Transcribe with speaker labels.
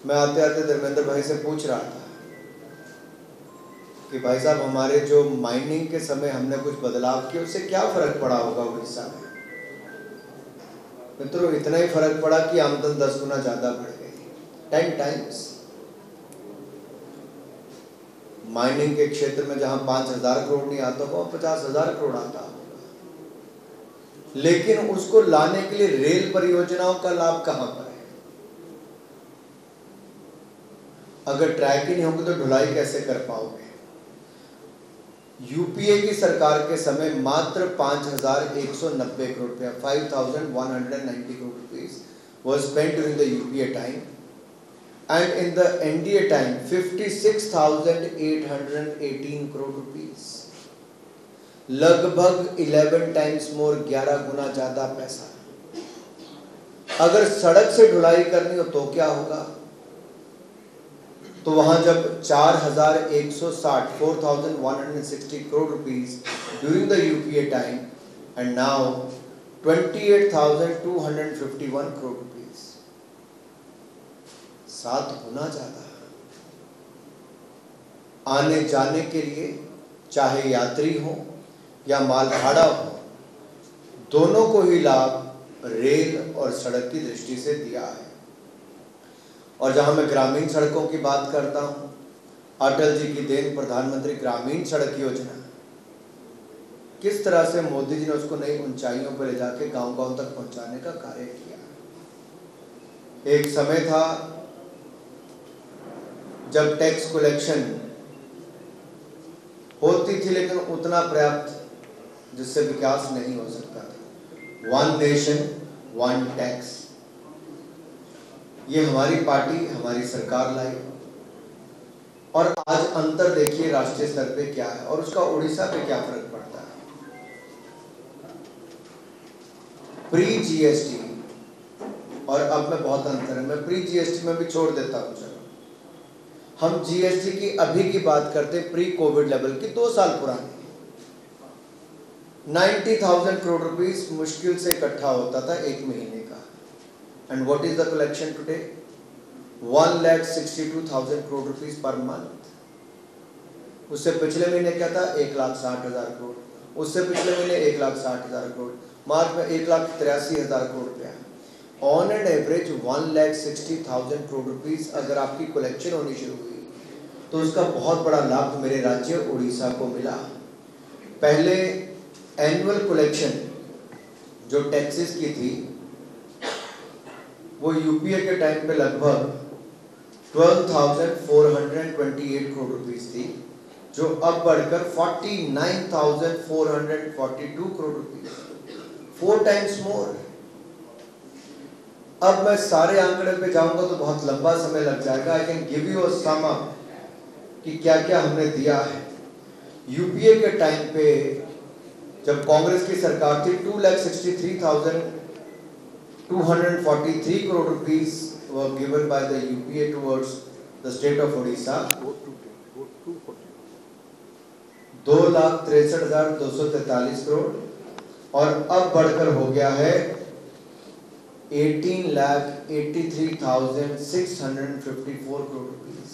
Speaker 1: मैं आते आते धर्मेंद्र भाई से पूछ रहा था कि भाई साहब हमारे जो माइनिंग के समय हमने कुछ बदलाव किया उससे क्या फर्क पड़ा होगा उड़ीसा में। मित्रों, इतना ही फर्क पड़ा कि आमदन 10 गुना ज्यादा बढ़ गई, 10 टाइम्स। माइनिंग के क्षेत्र में जहां 5,000 करोड़ नहीं आता होगा, 50,000 करोड़ आता होगा। लेकिन उसको लाने के लिए रेल परियोजनाओं का लाभ कहां पर है? अगर ट्रैक ही नहीं होंगे तो ढुलाई कैसे कर पाओगे? यूपीए की सरकार के समय मात्र 5,190 करोड़ रुपया, 5,190 crore rupees was spent during the UPA time, and in the NDA time 56,818 crore rupees, लगभग 11 times more, 11 गुना ज्यादा पैसा। अगर सड़क से ढुलाई करनी हो तो क्या होगा? तो वहां जब 4,160 4,160 crore rupees during the UPA time, and now 28,251 crore rupees, 7 गुना ज्यादा। आने जाने के लिए चाहे यात्री हो या माल भाड़ा हो, दोनों को ही लाभ रेल और सड़क की दृष्टि से दिया है। और जहां मैं ग्रामीण सड़कों की बात करता हूं, अटल जी की देन प्रधानमंत्री ग्रामीण सड़क योजना, किस तरह से मोदी जी ने उसको नई ऊंचाइयों पर ले जाके गांव-गांव तक पहुंचाने का कार्य किया। एक समय था जब टैक्स कलेक्शन होती थी लेकिन उतना पर्याप्त जिससे विकास नहीं हो सकता था। 1 नेशन 1 टैक्स, ये हमारी पार्टी, हमारी सरकार लाई। और आज अंतर देखिए राष्ट्रीय स्तर पे क्या है और उसका उड़ीसा पे क्या फर्क पड़ता है। प्री जीएसटी और अब में बहुत अंतर है। मैं प्री जीएसटी में भी छोड़ देता हूं, चलो हम जीएसटी की अभी की बात करते, प्री कोविड लेवल की, 2 साल पुरानी। 90,000 करोड़ रुपीस मुश्किल से इकट्ठा होता था एक महीने का। And what is the collection today? 1,62,000 crore rupees per month. उससे पिछले महीने क्या था? 1,60,000 करोड़। उससे पिछले महीने 1,60,000 करोड़। मार्च में 1,83,000 करोड़ रुपया। On and average 1,60,000 crore rupees अगर आपकी कलेक्शन होनी शुरू हुई तो उसका बहुत बड़ा लाभ मेरे राज्य उड़ीसा को मिला। पहले एनुअल कलेक्शन जो टैक्सेस की थी वो यूपीए के टाइम पे लगभग 12,428 करोड़ रुपीस थी, जो अब बढ़कर 49,442 करोड़ रुपीस, 4 टाइम्स मोर। अब मैं सारे आंकड़े पे जाऊंगा तो बहुत लंबा समय लग जाएगा। I can give you a sum up कि क्या क्या हमने दिया है। यूपीए के टाइम पे जब कांग्रेस की सरकार थी, 2,63,243 crore rupees were given by the UPA towards the state of Odisha. 2,63,243 crore, और अब बढ़कर हो गया है 18,83,654 करोड़ रुपीस।